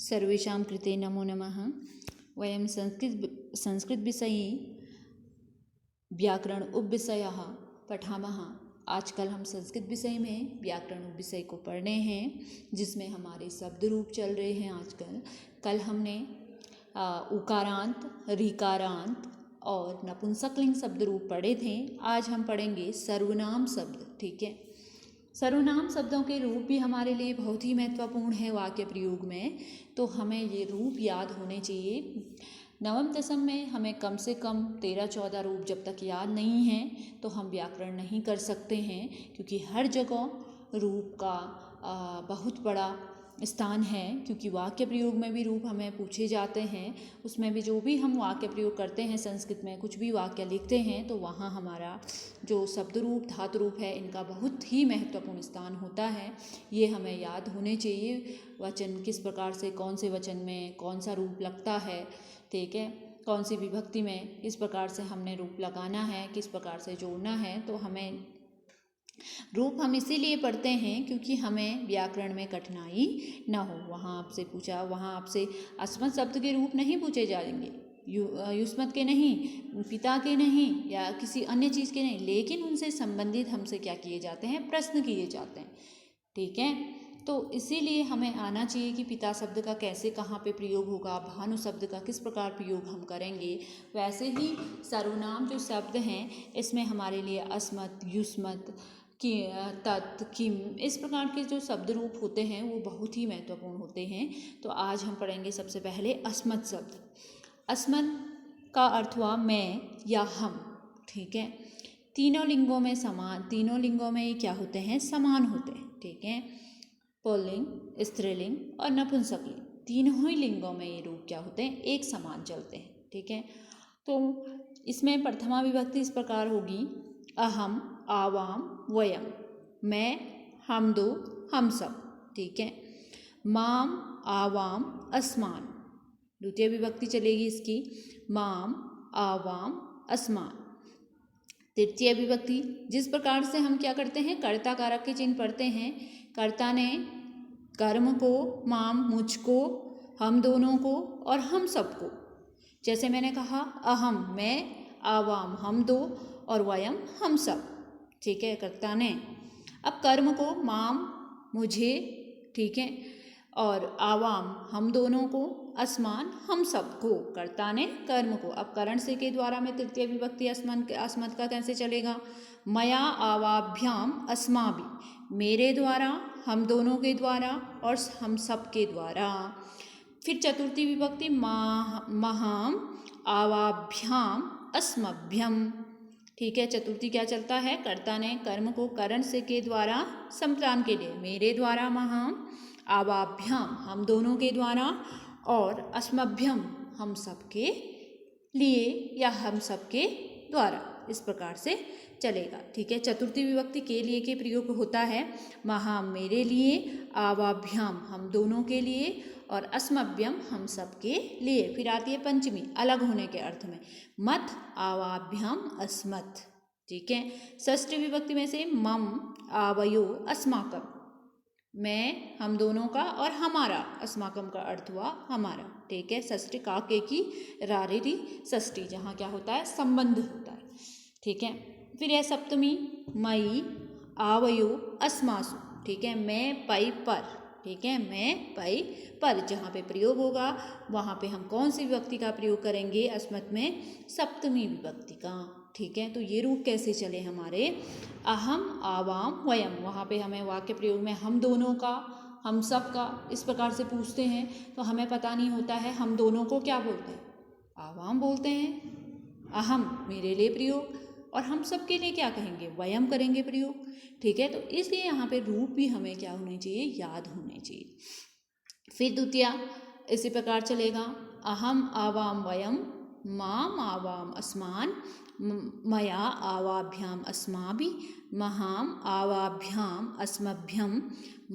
सर्वेषां कृते नमो नमः। वयं संस्कृतविषये व्याकरण उपविषयः पठामः। आजकल हम संस्कृत विषय में व्याकरण उपविषय को पढ़ रहे हैं, जिसमें हमारे शब्द रूप चल रहे हैं आजकल। कल हमने उकारांत, ऋकारांत और नपुंसकलिंग शब्द रूप पढ़े थे। आज हम पढ़ेंगे सर्वनाम शब्द। ठीक है, सर्वनाम शब्दों के रूप भी हमारे लिए बहुत ही महत्वपूर्ण है वाक्य प्रयोग में, तो हमें ये रूप याद होने चाहिए। नवम दशम में हमें कम से कम 13-14 रूप जब तक याद नहीं हैं तो हम व्याकरण नहीं कर सकते हैं, क्योंकि हर जगह रूप का बहुत बड़ा स्थान है। क्योंकि वाक्य प्रयोग में भी रूप हमें पूछे जाते हैं, उसमें भी जो भी हम वाक्य प्रयोग करते हैं संस्कृत में, कुछ भी वाक्य लिखते हैं तो वहाँ हमारा जो शब्द रूप, धातु रूप है, इनका बहुत ही महत्वपूर्ण स्थान होता है। ये हमें याद होने चाहिए। वचन किस प्रकार से, कौन से वचन में कौन सा रूप लगता है, ठीक है, कौन सी विभक्ति में किस प्रकार से हमने रूप लगाना है, किस प्रकार से जोड़ना है। तो हमें रूप हम इसीलिए पढ़ते हैं क्योंकि हमें व्याकरण में कठिनाई ना हो। वहाँ आपसे अस्मत् शब्द के रूप नहीं पूछे जाएंगे, युष्मत् के नहीं, पिता के नहीं, या किसी अन्य चीज़ के नहीं, लेकिन उनसे संबंधित हमसे क्या किए जाते हैं, प्रश्न किए जाते हैं। ठीक है, तो इसीलिए हमें आना चाहिए कि पिता शब्द का कैसे, कहाँ पे प्रयोग होगा, भानु शब्द का किस प्रकार प्रयोग हम करेंगे। वैसे ही सर्वनाम जो शब्द हैं इसमें हमारे लिए अस्मत्, युष्मत्, कि तत्, किम, इस प्रकार के जो शब्द रूप होते हैं वो बहुत ही महत्वपूर्ण होते हैं। तो आज हम पढ़ेंगे सबसे पहले अस्मत् शब्द। अस्मत् का अर्थ हुआ मैं या हम। ठीक है, तीनों लिंगों में समान, तीनों लिंगों में ये क्या होते हैं, समान होते हैं। ठीक है, पुल्लिंग, स्त्रीलिंग और नपुंसकलिंग, तीनों ही लिंगों में ये रूप क्या होते हैं, एक समान चलते हैं। ठीक है, तो इसमें प्रथमा विभक्ति इस प्रकार होगी, अहम, आवाम, वयम, मैं, हम दो, हम सब। ठीक है, माम, आवाम, अस्मान। द्वितीय विभक्ति चलेगी इसकी, माम, आवाम, अस्मान। तृतीय विभक्ति, जिस प्रकार से हम क्या करते हैं, कर्ता कारक के चिन्ह पढ़ते हैं। कर्ता ने कर्म को, माम मुझको, हम दोनों को और हम सबको। जैसे मैंने कहा, अहम मैं, आवाम हम दो और वयम हम सब। ठीक है, कर्ता ने। अब कर्म को, माम मुझे, ठीक है, और आवाम हम दोनों को, अस्मान हम सबको। कर्ता ने कर्म को। अब करण से के द्वारा में तृतीय विभक्ति अस्मत् का कैसे चलेगा, मया आवाभ्याम अस्माभि, मेरे द्वारा, हम दोनों के द्वारा और हम सब के द्वारा। फिर चतुर्थी विभक्ति महाम आवाभ्याम अस्मभ्यम। ठीक है, चतुर्थी क्या चलता है, कर्ता ने कर्म को करण से के द्वारा संप्रान के लिए, मेरे द्वारा महाम, आवाभ्याम हम दोनों के द्वारा और अस्मभ्यम हम सब के लिए या हम सब के द्वारा, इस प्रकार से चलेगा। ठीक है, चतुर्थी विभक्ति के लिए के प्रयोग होता है, महाम मेरे लिए, आवाभ्याम हम दोनों के लिए और अस्मभ्यम हम सब के लिए। फिर आती है पंचमी, अलग होने के अर्थ में, मत, आवाभ्याम, अस्मत्। ठीक है, षष्ठी विभक्ति में से मम, आवयो, अस्माकम, मैं, हम दोनों का और हमारा, अस्माकम का अर्थ हुआ हमारा। ठीक है, षष्ठी काके की रारेरी षष्ठी, जहाँ क्या होता है, संबंध होता है। ठीक है, फिर है सप्तमी, मई, आवयो, अस्मासु। ठीक है, मैं, पै, पर। ठीक है, मैं, पै, पर, जहाँ पे प्रयोग होगा वहाँ पे हम कौन सी विभक्ति का प्रयोग करेंगे अस्मत् में, सप्तमी विभक्ति का। ठीक है, तो ये रूप कैसे चले हमारे, अहम, आवाम, वयम, वहाँ पे हमें वाक्य प्रयोग में हम दोनों का, हम सब का, इस प्रकार से पूछते हैं तो हमें पता नहीं होता है हम दोनों को क्या बोलते हैं, आवाम बोलते हैं, अहम मेरे लिए प्रयोग, और हम सब के लिए क्या कहेंगे, वयम करेंगे प्रयोग। ठीक है, तो इसलिए यहाँ पे रूप भी हमें क्या होने चाहिए, याद होने चाहिए। फिर द्वितीया इसी प्रकार चलेगा, अहम, आवाम, वयम, माम, आवाम, अस्मान, मया, आवाभ्याम, अस्माभि, महाम, आवाभ्याम, अस्मभ्यम,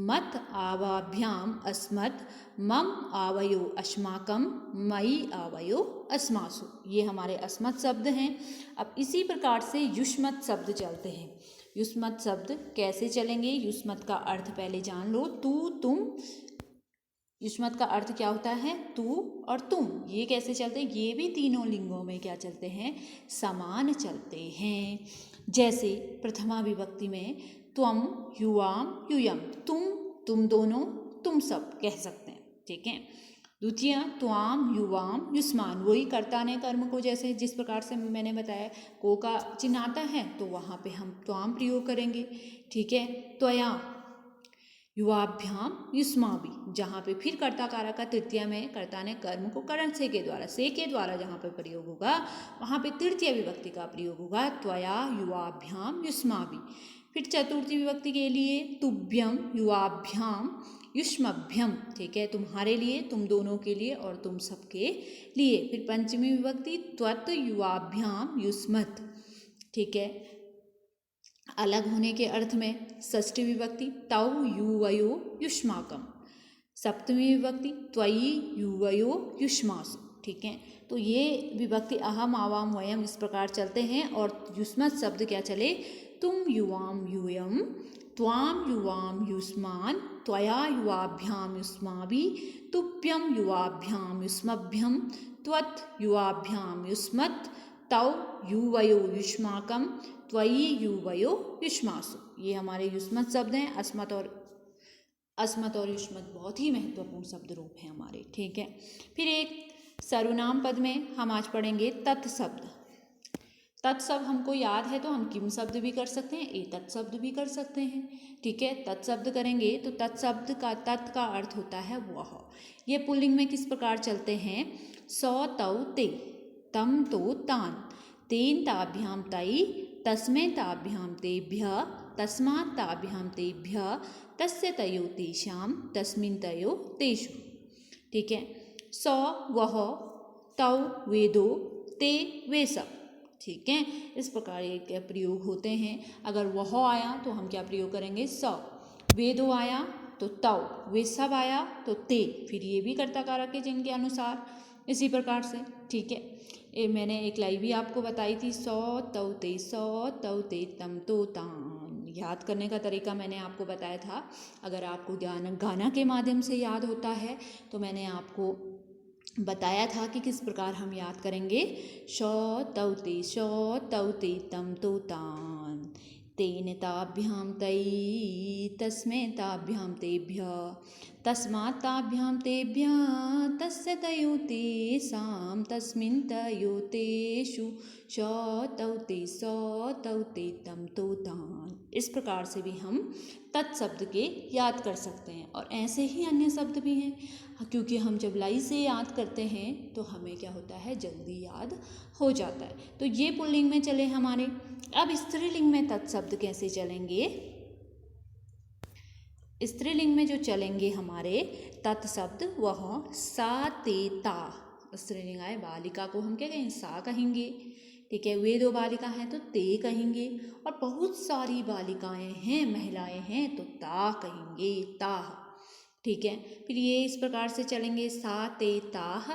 मत, आवाभ्याम, अस्मत्, मम, आवयो, अस्माकम, मयि, आवयो, अस्मासु। ये हमारे अस्मत् शब्द हैं। अब इसी प्रकार से युष्मत् शब्द चलते हैं। युष्मत् शब्द कैसे चलेंगे, युष्मत् का अर्थ पहले जान लो, तू, तुम, युष्मत का अर्थ क्या होता है? तू और तुम। ये कैसे चलते हैं? ये भी तीनों लिंगों में क्या चलते हैं? समान चलते हैं। जैसे प्रथमा विभक्ति में त्वम, युवाम, यूयम, तुम दोनों, तुम सब कह सकते हैं, ठीक है। द्वितीय त्वाम, युवाम, युष्मान, वही कर्ता ने कर्म को जैसे जिस प्रकार से मैंने बताया को का चिन्ह आता है तो वहाँ पे हम त्वाम प्रयोग करेंगे, ठीक है। त्वया, युवाभ्याम, युष्माभि, जहाँ पे फिर कर्ता कारक का तृतीय में कर्ता ने कर्म को करण से के द्वारा जहाँ पे प्रयोग होगा वहाँ पे तृतीय विभक्ति का प्रयोग होगा, त्वया, युवाभ्याम, युष्माभि। फिर चतुर्थी विभक्ति के लिए तुभ्यम, युवाभ्याम, युष्मभ्यम, ठीक है, तुम्हारे लिए, तुम दोनों के लिए और तुम सबके लिए। फिर पंचमी विभक्ति त्वत, युवाभ्याम, युष्मत्, ठीक है। अलग होने के अर्थ में षष्ठी विभक्ति तौ, युवयो, युष्माकम। सप्तमी विभक्ति त्वयि, युवयो, युष्मासु, ठीक है। तो ये विभक्ति अहम, आवाम, वयम इस प्रकार चलते हैं। और युष्मत् शब्द क्या चले? तुम, युवाम, यूयम, त्वाम, युवाम, युष्मान, त्वया, युवाभ्याम, युष्माभि, तुभ्यम, युवाभ्याम, युष्मभ्यम, त्वत्, युवाभ्याम, युष्मत्, तौ, युवयो, युष्माकम, त्वयि, युवयो, युष्मासु। ये हमारे युष्मत् शब्द हैं। अस्मत् और युष्मत् बहुत ही महत्वपूर्ण शब्द रूप हैं हमारे, ठीक है। फिर एक सर्वनाम पद में हम आज पढ़ेंगे तत्शब्द। तत्शब्द हमको याद है तो हम किम शब्द भी कर सकते हैं, एतत् शब्द भी कर सकते हैं, ठीक है। तत्शब्द करेंगे तो तत्शब्द का तत् का अर्थ होता है वह। ये पुल्लिंग में किस प्रकार चलते हैं? सौ, तौ, ते, तम, तो, तान, तेन, ताभ्याम, तई, तस्मै, ताभ्याम, तेभ्यः, तस्मात्, ताभ्याम, तेभ्यः, तस्य, तयो, तेषां, तस्मिन्, तयो, तेषु, ठीक है। सौ वह, तौ वे दो, ते वे सब, ठीक है। इस प्रकार के प्रयोग होते हैं। अगर वह आया तो हम क्या प्रयोग करेंगे? सौ। वे दो आया तो तौ, वे सब आया तो ते, फिर ये भी कर्ता कारक के चिन्ह के अनुसार इसी प्रकार से, ठीक है। मैंने एक लाइन भी आपको बताई थी, सौ तौ ते तम तो तान। याद करने का तरीका मैंने आपको बताया था। अगर आपको गाना के माध्यम से याद होता है तो मैंने आपको बताया था कि किस प्रकार हम याद करेंगे। शौ तौ ते तम तो तान, तेन, ताभ्याम, तई, तस्मै, ताभ्याम, तेभ्यः, तस्मात्, ताभ्याम, तेभ्यः, तस्य, तयो, तेषां, तस्मिन्, तयो, तेषु, शौ तौ ते तम तो तान। इस प्रकार से भी हम तत्शब्द के याद कर सकते हैं। और ऐसे ही अन्य शब्द भी हैं, क्योंकि हम जब लाई से याद करते हैं तो हमें क्या होता है? जल्दी याद हो जाता है। तो ये पुल्लिंग में चले हमारे। अब स्त्रीलिंग में तत्शब्द कैसे चलेंगे? स्त्रीलिंग में जो चलेंगे हमारे तत्शब्द वह सा, ते, ता। स्त्रीलिंग आए, बालिका को हम क्या कहेंगे? सा कहेंगे, ठीक है। वे दो बालिका हैं तो ते कहेंगे, और बहुत सारी बालिकाएं हैं, महिलाएं हैं तो ता कहेंगे, ताह, ठीक है। फिर ये इस प्रकार से चलेंगे, सा, ते, ताह,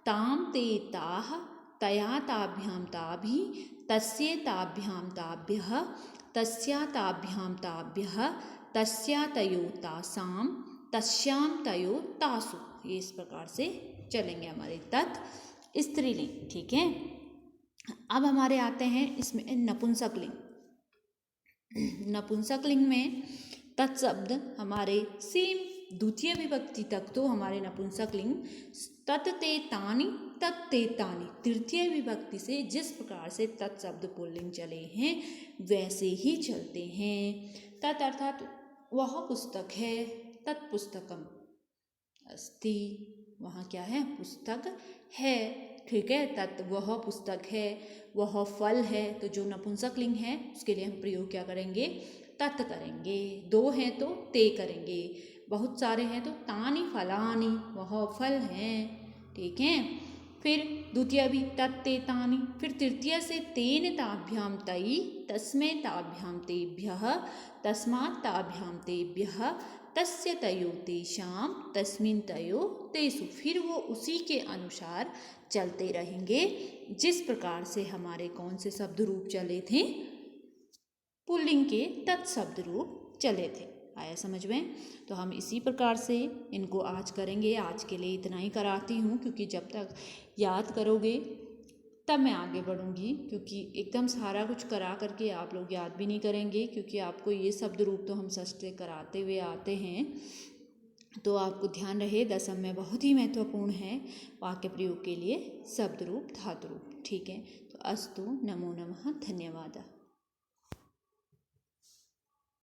ताम, ते, ताह, तया, ताभ्याम, ताभि, तस्ये, ताभ्याम, ताभ्यः, तस्या, ताभ्याम, ताभ्यः, तस्या, तयो, तासाम, तस्याम, तयो, तासु। ये इस प्रकार से चलेंगे हमारे तत् स्त्रीलिंग, ठीक है। अब हमारे आते हैं इसमें नपुंसकलिंग। नपुंसकलिंग में तत्शब्द हमारे सेम द्वितीय विभक्ति तक तो हमारे नपुंसकलिंग तत्, ते, तानि, तत्, ते, तानि। तृतीय विभक्ति से जिस प्रकार से तत्शब्द पुल्लिंग चले हैं वैसे ही चलते हैं। तत् अर्थात वह पुस्तक है, तत् पुस्तकम अस्ति, वहाँ क्या है? पुस्तक है, ठीक है। तत् वह पुस्तक है, वह फल है। तो जो नपुंसकलिंग है उसके लिए हम प्रयोग क्या करेंगे? तत् करेंगे। दो हैं तो ते करेंगे, बहुत सारे हैं तो तानि फलानि, वह फल हैं, ठीक है। फिर द्वितीय भी तत्, ते, तानि। फिर तृतीय से तेन, ताभ्याम, तई, तस्मै, ताभ्याम, तेभ्यः, तस्मात्, ताभ्याम, तेभ्यः, तस्य, तयो, तेषां, तस्मिन्, तयो, तेषु। फिर वो उसी के अनुसार चलते रहेंगे जिस प्रकार से हमारे कौन से शब्द रूप चले थे? पुल्लिंग के तत्शब्द रूप चले थे। आया समझ में? तो हम इसी प्रकार से इनको आज करेंगे। आज के लिए इतना ही कराती हूँ, क्योंकि जब तक याद करोगे तब मैं आगे बढ़ूँगी, क्योंकि एकदम सारा कुछ करा करके आप लोग याद भी नहीं करेंगे, क्योंकि आपको ये शब्द रूप तो हम सच से कराते हुए आते हैं। तो आपको ध्यान रहे, दसम में बहुत ही महत्वपूर्ण है वाक्य प्रयोग के लिए शब्द रूप, धातु रूप। ठीक है, तो अस्तु, नमो नमः, धन्यवाद।